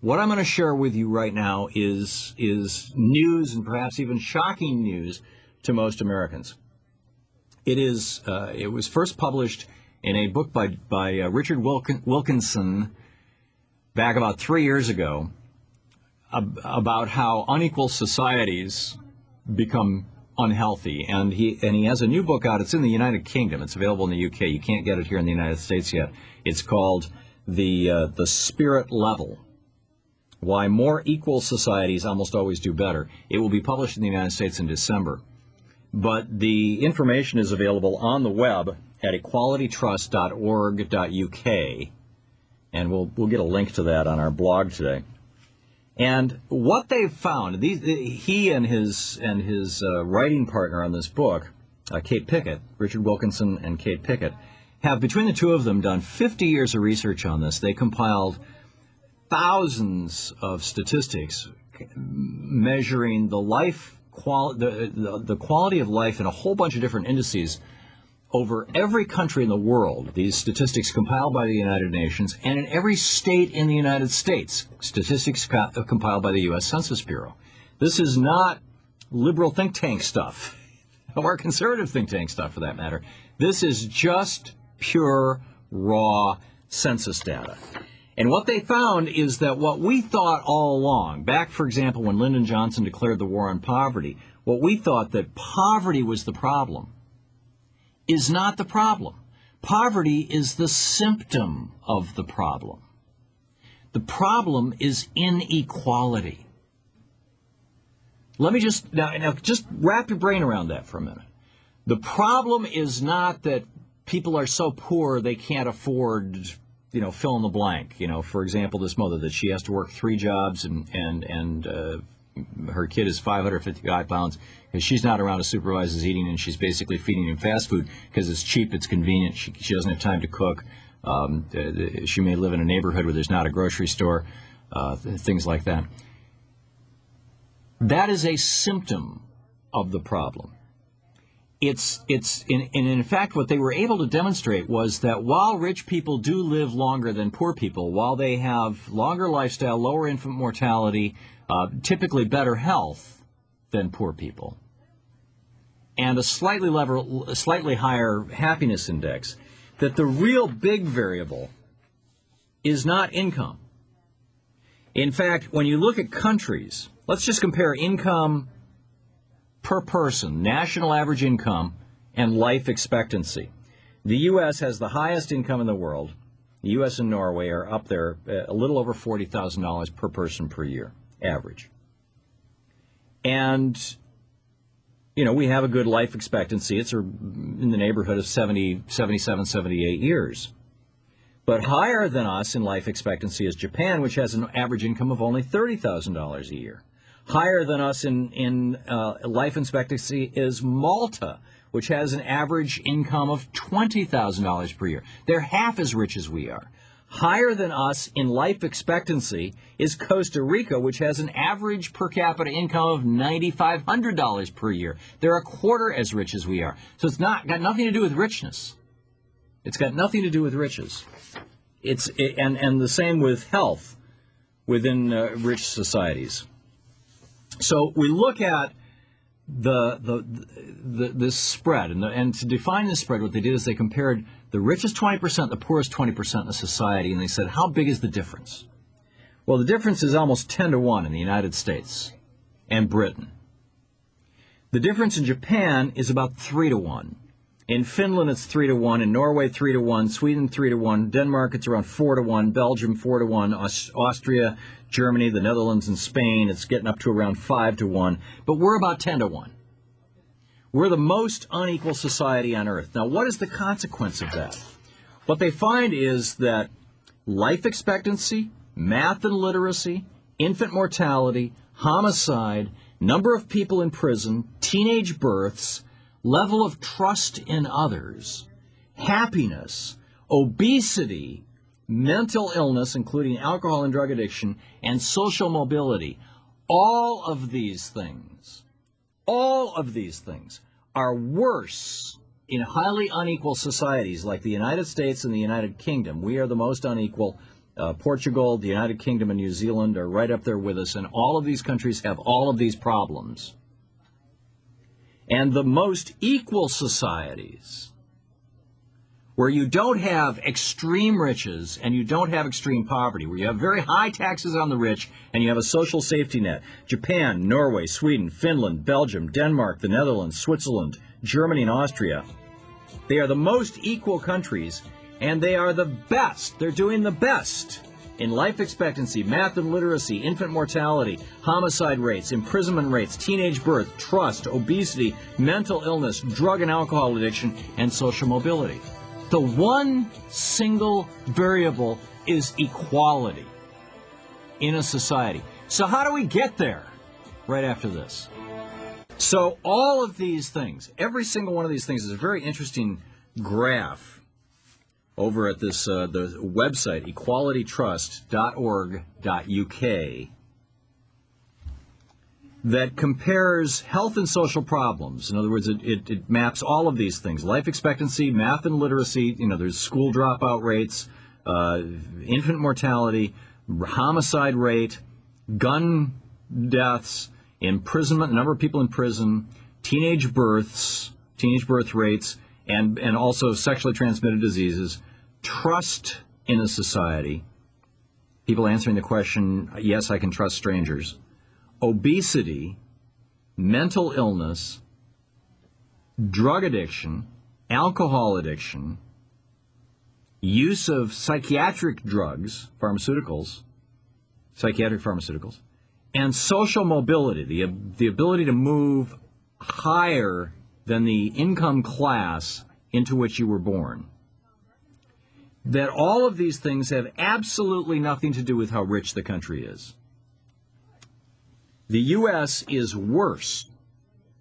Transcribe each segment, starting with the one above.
What I'm going to share with you right now is news, and perhaps even shocking news to most Americans. It was first published in a book by Richard Wilkinson back about 3 years ago about how unequal societies become unhealthy, and he has a new book out. It's in the United Kingdom. It's available in the UK. You can't get it here in the United States yet. It's called The Spirit Level: Why More Equal Societies Almost Always Do Better. It will be published in the United States in December. But the information is available on the web at equalitytrust.org.uk, and we'll get a link to that on our blog today. And what they've found, he and his writing partner on this book, Kate Pickett, Richard Wilkinson and Kate Pickett, have, between the two of them, done 50 years of research on this. They compiled thousands of statistics measuring the quality of life in a whole bunch of different indices over every country in the world. These statistics compiled by the United Nations, and in every state in the United States, statistics compiled by the U.S. Census Bureau. This is not liberal think tank stuff, or conservative think tank stuff for that matter. This is just pure, raw census data. And what they found is that what we thought all along, back, for example, when Lyndon Johnson declared the war on poverty, what we thought that poverty was the problem is not the problem. Poverty is the symptom of the problem. The problem is inequality. Let me just wrap your brain around that for a minute. The problem is not that people are so poor they can't afford, fill in the blank. For example, this mother, that she has to work 3 jobs and her kid is 555 pounds because she's not around to supervise his eating, and she's basically feeding him fast food because it's cheap, it's convenient. She doesn't have time to cook. She may live in a neighborhood where there's not a grocery store, things like that. That is a symptom of the problem. In fact, what they were able to demonstrate was that while rich people do live longer than poor people, while they have longer lifestyle, lower infant mortality, typically better health than poor people, and a slightly higher happiness index, that the real big variable is not income. In fact, when you look at countries, let's just compare income per person, national average income, and life expectancy. The U.S. has the highest income in the world. The U.S. and Norway are up there, a little over $40,000 per person per year, average. And, we have a good life expectancy. It's in the neighborhood of 77, 78 years. But higher than us in life expectancy is Japan, which has an average income of only $30,000 a year. Higher than us in life expectancy is Malta, which has an average income of $20,000 per year. They're half as rich as we are. Higher than us in life expectancy is Costa Rica, which has an average per capita income of $9,500 per year. They're a quarter as rich as we are. So it's got nothing to do with richness. It's got nothing to do with riches. And the same with health within rich societies. So we look at this spread, and to define this spread, what they did is they compared the richest 20%, the poorest 20% in the society, and they said, how big is the difference? Well, the difference is almost 10 to 1 in the United States and Britain. The difference in Japan is about 3 to 1. In Finland, it's 3 to 1. In Norway, 3 to 1. Sweden, 3 to 1. Denmark, it's around 4 to 1. Belgium, 4 to 1. Austria, Germany, the Netherlands, and Spain, it's getting up to around 5 to 1. But we're about 10 to 1. We're the most unequal society on earth. Now, what is the consequence of that? What they find is that life expectancy, math and literacy, infant mortality, homicide, number of people in prison, teenage births, level of trust in others, happiness, obesity, mental illness, including alcohol and drug addiction, and social mobility, all of these things are worse in highly unequal societies like the United States and the United Kingdom. We are the most unequal Portugal, the United Kingdom, and New Zealand are right up there with us, and all of these countries have all of these problems. And the most equal societies, where you don't have extreme riches and you don't have extreme poverty, where you have very high taxes on the rich and you have a social safety net. Japan, Norway, Sweden, Finland, Belgium, Denmark, the Netherlands, Switzerland, Germany, and Austria. They are the most equal countries, and they are the best. They're doing the best in life expectancy, math and literacy, infant mortality, homicide rates, imprisonment rates, teenage birth, trust, obesity, mental illness, drug and alcohol addiction, and social mobility. The one single variable is equality in a society. So how do we get there? Right after this. So all of these things, every single one of these things is a very interesting graph over at this the website, equalitytrust.org.uk, that compares health and social problems. In other words, it maps all of these things: life expectancy, math and literacy, there's school dropout rates, infant mortality, homicide rate, gun deaths, imprisonment, number of people in prison, teenage birth rates, and also sexually transmitted diseases, trust in a society, people answering the question, yes, I can trust strangers, obesity, mental illness, drug addiction, alcohol addiction, use of psychiatric pharmaceuticals, and social mobility, the ability to move higher than the income class into which you were born. That all of these things have absolutely nothing to do with how rich the country is. The U.S. is worse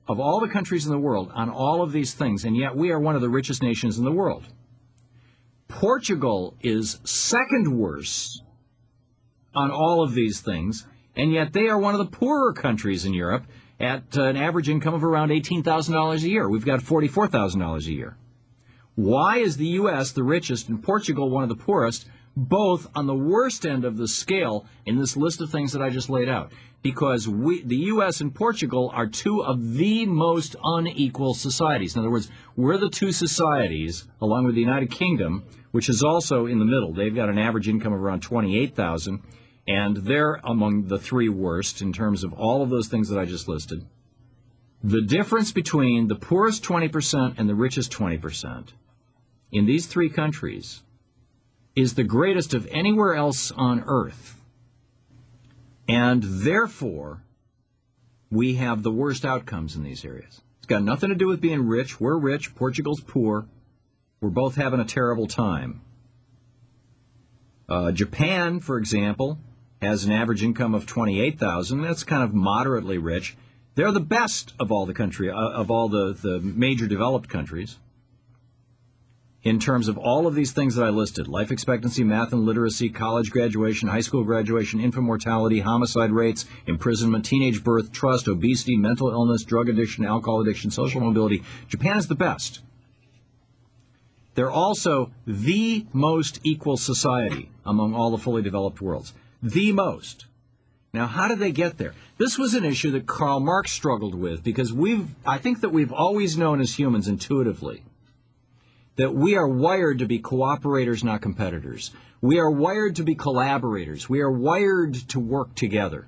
of all the countries in the world on all of these things, and yet we are one of the richest nations in the world. Portugal is second worst on all of these things, and yet they are one of the poorer countries in Europe at an average income of around $18,000 a year. We've got $44,000 a year. Why is the U.S. the richest and Portugal one of the poorest, both on the worst end of the scale in this list of things that I just laid out? Because the U.S. and Portugal are two of the most unequal societies. In other words, we're the two societies, along with the United Kingdom, which is also in the middle. They've got an average income of around $28,000, and they're among the three worst in terms of all of those things that I just listed. The difference between the poorest 20% and the richest 20% in these three countries is the greatest of anywhere else on earth. And therefore, we have the worst outcomes in these areas. It's got nothing to do with being rich. We're rich. Portugal's poor. We're both having a terrible time. Japan, for example, has an average income of $28,000. That's kind of moderately rich. They're the best of all the major developed countries in terms of all of these things that I listed: life expectancy, math and literacy, college graduation, high school graduation, infant mortality, homicide rates, imprisonment, teenage birth, trust, obesity, mental illness, drug addiction, alcohol addiction, social mobility. Japan is the best. They're also the most equal society among all the fully developed worlds. The most. Now, how did they get there? This was an issue that Karl Marx struggled with, because I think that we've always known as humans intuitively that we are wired to be cooperators, not competitors. We are wired to be collaborators. We are wired to work together.